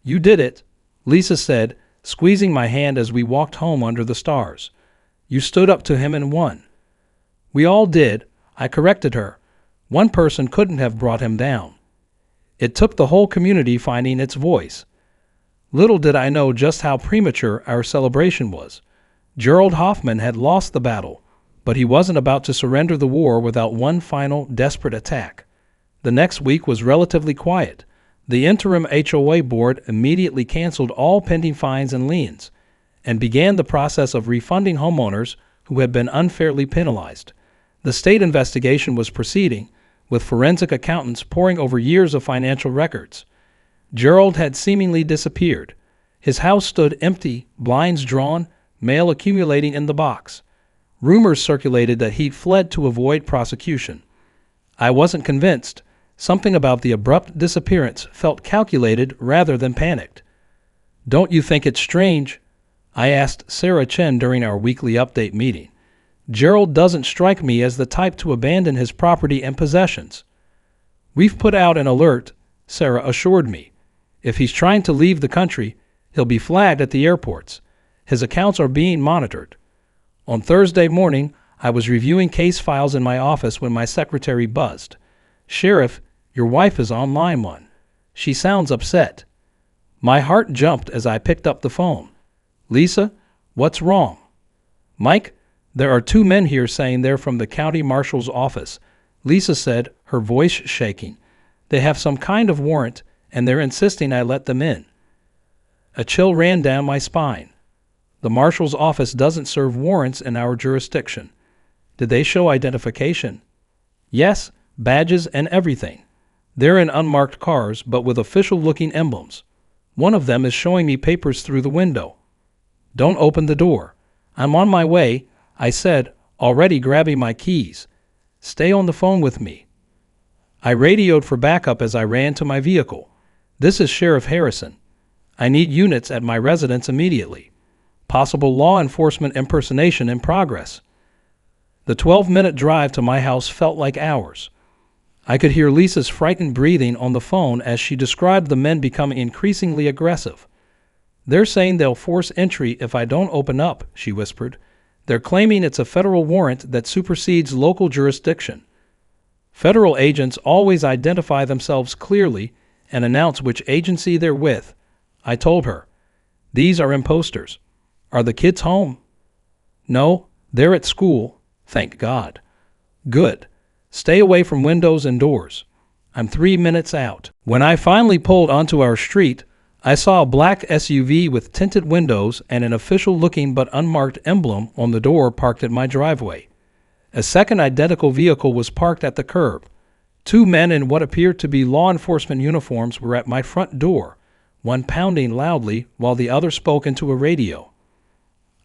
"You did it," Lisa said, squeezing my hand as we walked home under the stars. "You stood up to him and won." "We all did," I corrected her. "One person couldn't have brought him down. It took the whole community finding its voice." Little did I know just how premature our celebration was. Gerald Hoffman had lost the battle, but he wasn't about to surrender the war without one final, desperate attack. The next week was relatively quiet. The interim HOA board immediately canceled all pending fines and liens, and began the process of refunding homeowners who had been unfairly penalized. The state investigation was proceeding, with forensic accountants poring over years of financial records. Gerald had seemingly disappeared. His house stood empty, blinds drawn, mail accumulating in the box. Rumors circulated that he'd fled to avoid prosecution. I wasn't convinced. Something about the abrupt disappearance felt calculated rather than panicked. "Don't you think it's strange?" I asked Sarah Chen during our weekly update meeting. "Gerald doesn't strike me as the type to abandon his property and possessions." "We've put out an alert," Sarah assured me. "If he's trying to leave the country, he'll be flagged at the airports. His accounts are being monitored." On Thursday morning, I was reviewing case files in my office when my secretary buzzed. "Sheriff, your wife is on line 1. She sounds upset." My heart jumped as I picked up the phone. "Lisa, what's wrong?" "Mike, there are 2 men here saying they're from the county marshal's office," Lisa said, her voice shaking. "They have some kind of warrant, and they're insisting I let them in." A chill ran down my spine. The marshal's office doesn't serve warrants in our jurisdiction. Did they show identification? "Yes, badges and everything. They're in unmarked cars, but with official-looking emblems. One of them is showing me papers through the window." "Don't open the door. I'm on my way," I said, already grabbing my keys. "Stay on the phone with me." I radioed for backup as I ran to my vehicle. "This is Sheriff Harrison. I need units at my residence immediately. Possible law enforcement impersonation in progress." The 12-minute drive to my house felt like hours. I could hear Lisa's frightened breathing on the phone as she described the men becoming increasingly aggressive. "They're saying they'll force entry if I don't open up," she whispered. "They're claiming it's a federal warrant that supersedes local jurisdiction." Federal agents always identify themselves clearly and announce which agency they're with, I told her. "These are imposters. Are the kids home?" "No, they're at school. Thank God." "Good. Stay away from windows and doors." I'm 3 minutes out. When I finally pulled onto our street, I saw a black SUV with tinted windows and an official-looking but unmarked emblem on the door parked at my driveway. A second identical vehicle was parked at the curb. 2 men in what appeared to be law enforcement uniforms were at my front door, one pounding loudly while the other spoke into a radio.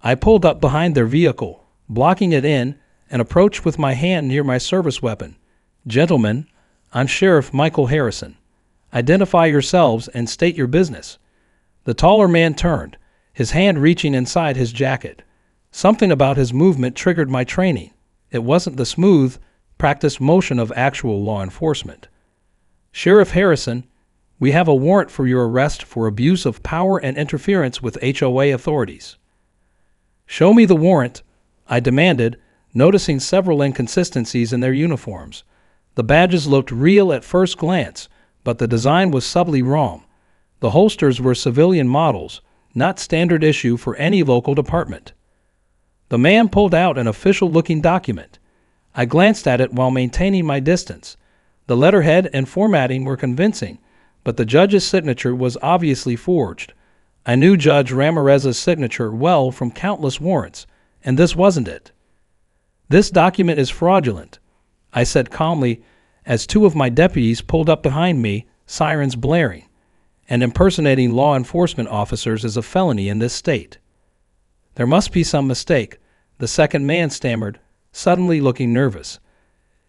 I pulled up behind their vehicle, blocking it in, and approached with my hand near my service weapon. "Gentlemen, I'm Sheriff Michael Harrison. Identify yourselves and state your business." The taller man turned, his hand reaching inside his jacket. Something about his movement triggered my training. It wasn't the smooth, practiced motion of actual law enforcement. "Sheriff Harrison, we have a warrant for your arrest for abuse of power and interference with HOA authorities." "Show me the warrant," I demanded, noticing several inconsistencies in their uniforms. The badges looked real at first glance, but the design was subtly wrong. The holsters were civilian models, not standard issue for any local department. The man pulled out an official-looking document. I glanced at it while maintaining my distance. The letterhead and formatting were convincing, but the judge's signature was obviously forged. I knew Judge Ramirez's signature well from countless warrants, and this wasn't it. "This document is fraudulent," I said calmly as 2 of my deputies pulled up behind me, sirens blaring. And impersonating law enforcement officers is a felony in this state. "There must be some mistake," the second man stammered, suddenly looking nervous.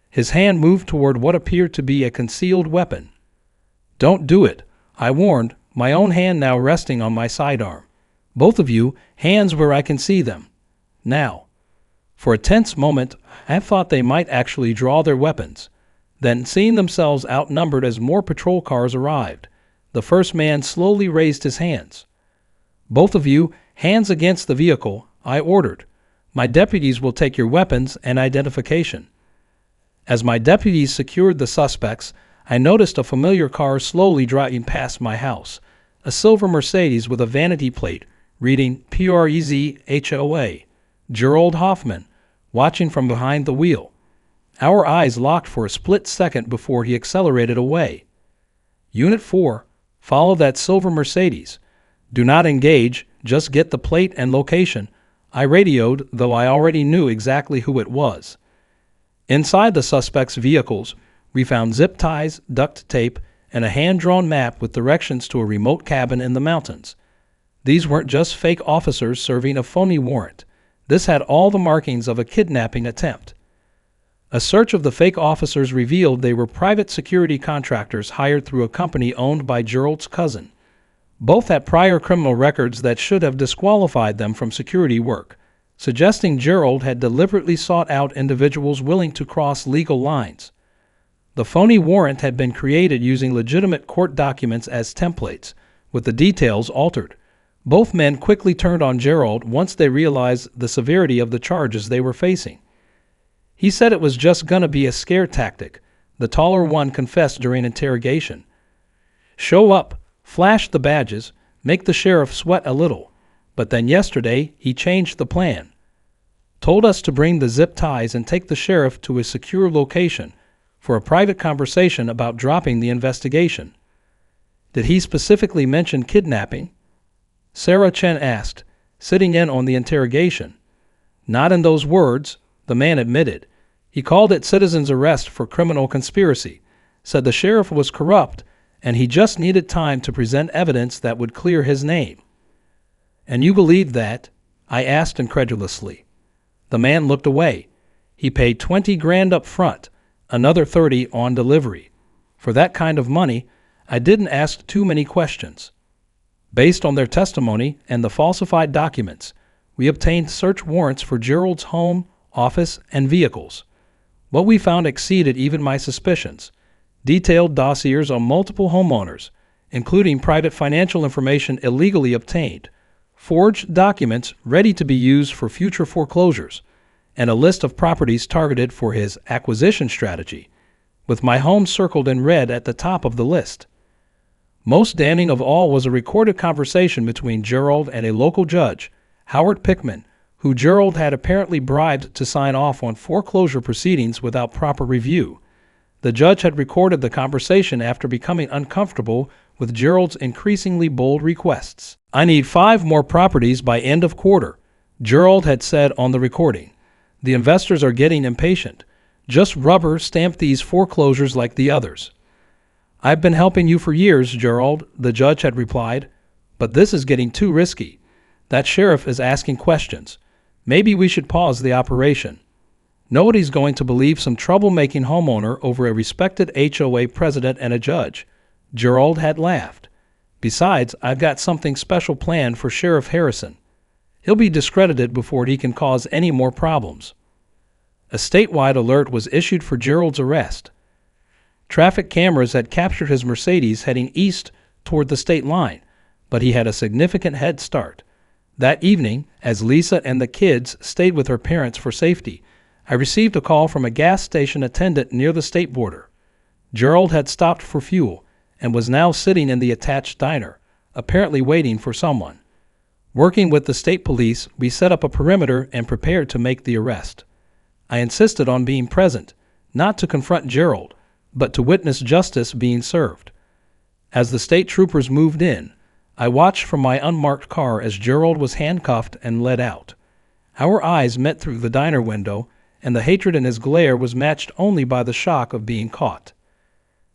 His hand moved toward what appeared to be a concealed weapon. "Don't do it," I warned, my own hand now resting on my sidearm. "Both of you, hands where I can see them. Now." For a tense moment, I thought they might actually draw their weapons. Then, seeing themselves outnumbered as more patrol cars arrived, the first man slowly raised his hands. "Both of you, hands against the vehicle," I ordered. "My deputies will take your weapons and identification." As my deputies secured the suspects, I noticed a familiar car slowly driving past my house, a silver Mercedes with a vanity plate reading PREZ HOA, Gerald Hoffman, watching from behind the wheel. Our eyes locked for a split second before he accelerated away. "Unit 4, follow that silver Mercedes. Do not engage, just get the plate and location," I radioed, though I already knew exactly who it was. Inside the suspects' vehicles, we found zip ties, duct tape, and a hand-drawn map with directions to a remote cabin in the mountains. These weren't just fake officers serving a phony warrant. This had all the markings of a kidnapping attempt. A search of the fake officers revealed they were private security contractors hired through a company owned by Gerald's cousin. Both had prior criminal records that should have disqualified them from security work, suggesting Gerald had deliberately sought out individuals willing to cross legal lines. The phony warrant had been created using legitimate court documents as templates, with the details altered. Both men quickly turned on Gerald once they realized the severity of the charges they were facing. He said it was just gonna be a scare tactic, the taller one confessed during interrogation. "Show up, flash the badges, make the sheriff sweat a little. But then yesterday, he changed the plan. Told us to bring the zip ties and take the sheriff to a secure location for a private conversation about dropping the investigation." "Did he specifically mention kidnapping?" Sarah Chen asked, sitting in on the interrogation. "Not in those words," the man admitted. "He called it citizen's arrest for criminal conspiracy, said the sheriff was corrupt, and he just needed time to present evidence that would clear his name." "And you believe that?" I asked incredulously. The man looked away. He paid $20,000 up front, another $30,000 on delivery. For that kind of money, I didn't ask too many questions. Based on their testimony and the falsified documents, we obtained search warrants for Gerald's home, office, and vehicles. What we found exceeded even my suspicions. Detailed dossiers on multiple homeowners, including private financial information illegally obtained, forged documents ready to be used for future foreclosures, and a list of properties targeted for his acquisition strategy, with my home circled in red at the top of the list. Most damning of all was a recorded conversation between Gerald and a local judge, Howard Pickman, who Gerald had apparently bribed to sign off on foreclosure proceedings without proper review. The judge had recorded the conversation after becoming uncomfortable with Gerald's increasingly bold requests. "I need 5 more properties by end of quarter," Gerald had said on the recording. "The investors are getting impatient. Just rubber stamp these foreclosures like the others." "I've been helping you for years, Gerald," the judge had replied, "but this is getting too risky. That sheriff is asking questions. Maybe we should pause the operation. Nobody's going to believe some troublemaking homeowner over a respected HOA president and a judge." Gerald had laughed. "Besides, I've got something special planned for Sheriff Harrison. He'll be discredited before he can cause any more problems." A statewide alert was issued for Gerald's arrest. Traffic cameras had captured his Mercedes heading east toward the state line, but he had a significant head start. That evening, as Lisa and the kids stayed with her parents for safety, I received a call from a gas station attendant near the state border. Gerald had stopped for fuel and was now sitting in the attached diner, apparently waiting for someone. Working with the state police, we set up a perimeter and prepared to make the arrest. I insisted on being present, not to confront Gerald, but to witness justice being served. As the state troopers moved in, I watched from my unmarked car as Gerald was handcuffed and led out. Our eyes met through the diner window, and the hatred in his glare was matched only by the shock of being caught.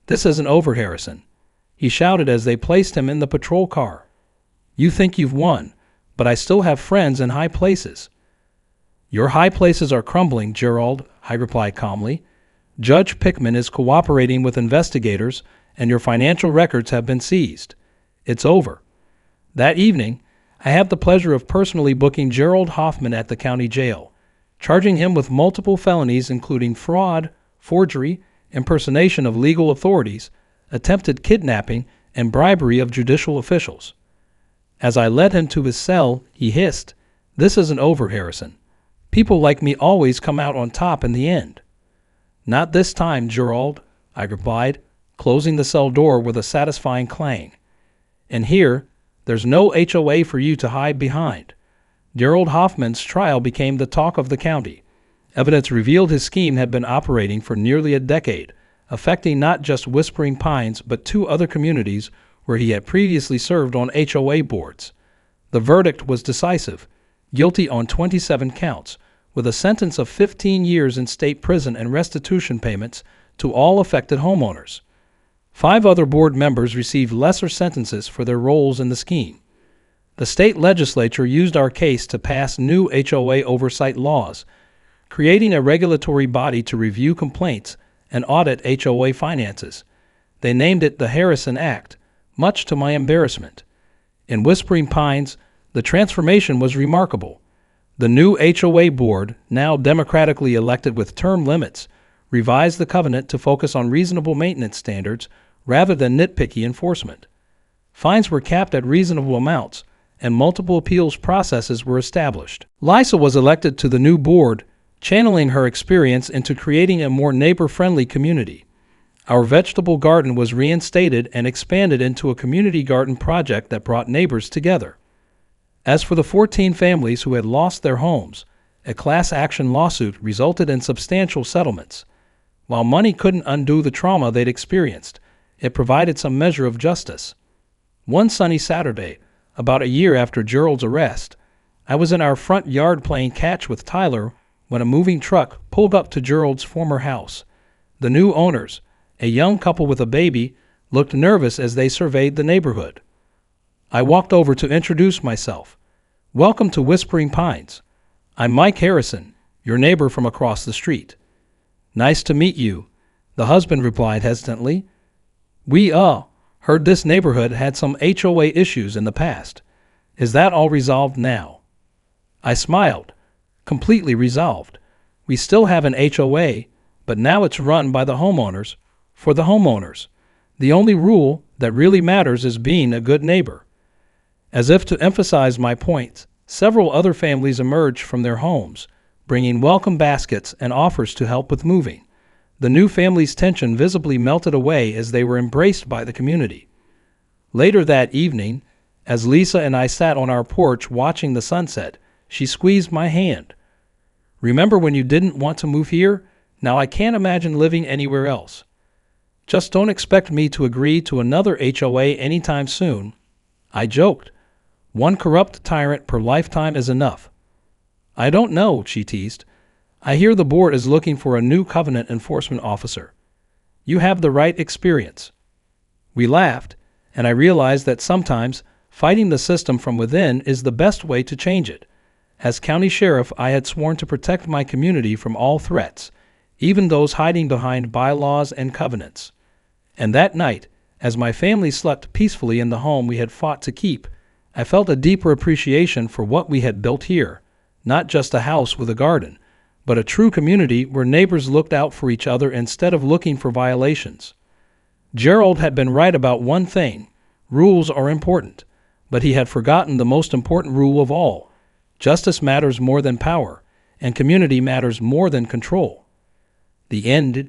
"This isn't over, Harrison," he shouted as they placed him in the patrol car. "You think you've won, but I still have friends in high places." "Your high places are crumbling, Gerald," I replied calmly. "Judge Pickman is cooperating with investigators, and your financial records have been seized. It's over." That evening, I had the pleasure of personally booking Gerald Hoffman at the county jail, charging him with multiple felonies including fraud, forgery, impersonation of legal authorities, attempted kidnapping, and bribery of judicial officials. As I led him to his cell, he hissed, "This isn't over, Harrison. People like me always come out on top in the end." "Not this time, Gerald," I replied, closing the cell door with a satisfying clang. "And here, there's no HOA for you to hide behind." Gerald Hoffman's trial became the talk of the county. Evidence revealed his scheme had been operating for nearly a decade, affecting not just Whispering Pines but 2 other communities where he had previously served on HOA boards. The verdict was decisive, guilty on 27 counts, with a sentence of 15 years in state prison and restitution payments to all affected homeowners. 5 other board members received lesser sentences for their roles in the scheme. The state legislature used our case to pass new HOA oversight laws, creating a regulatory body to review complaints and audit HOA finances. They named it the Harrison Act, much to my embarrassment. In Whispering Pines, the transformation was remarkable. The new HOA board, now democratically elected with term limits, revised the covenant to focus on reasonable maintenance standards rather than nitpicky enforcement. Fines were capped at reasonable amounts, and multiple appeals processes were established. Lisa was elected to the new board, channeling her experience into creating a more neighbor-friendly community. Our vegetable garden was reinstated and expanded into a community garden project that brought neighbors together. As for the 14 families who had lost their homes, a class action lawsuit resulted in substantial settlements. While money couldn't undo the trauma they'd experienced, it provided some measure of justice. One sunny Saturday, about a year after Gerald's arrest, I was in our front yard playing catch with Tyler when a moving truck pulled up to Gerald's former house. The new owners, a young couple with a baby, looked nervous as they surveyed the neighborhood. I walked over to introduce myself. "Welcome to Whispering Pines. I'm Mike Harrison, your neighbor from across the street." "Nice to meet you," the husband replied hesitantly. We heard this neighborhood had some HOA issues in the past. Is that all resolved now?" I smiled. "Completely resolved. We still have an HOA, but now it's run by the homeowners, for the homeowners. The only rule that really matters is being a good neighbor." As if to emphasize my point, several other families emerged from their homes, bringing welcome baskets and offers to help with moving. The new family's tension visibly melted away as they were embraced by the community. Later that evening, as Lisa and I sat on our porch watching the sunset, she squeezed my hand. "Remember when you didn't want to move here? Now I can't imagine living anywhere else." Just don't expect me to agree to another HOA anytime soon." I joked. "One corrupt tyrant per lifetime is enough." "I don't know," she teased. "I hear the board is looking for a new covenant enforcement officer. You have the right experience." We laughed, and I realized that sometimes fighting the system from within is the best way to change it. As county sheriff, I had sworn to protect my community from all threats, even those hiding behind bylaws and covenants. And that night, as my family slept peacefully in the home we had fought to keep, I felt a deeper appreciation for what we had built here, not just a house with a garden, but a true community where neighbors looked out for each other instead of looking for violations. Gerald had been right about one thing: rules are important, but he had forgotten the most important rule of all: justice matters more than power, and community matters more than control. The end.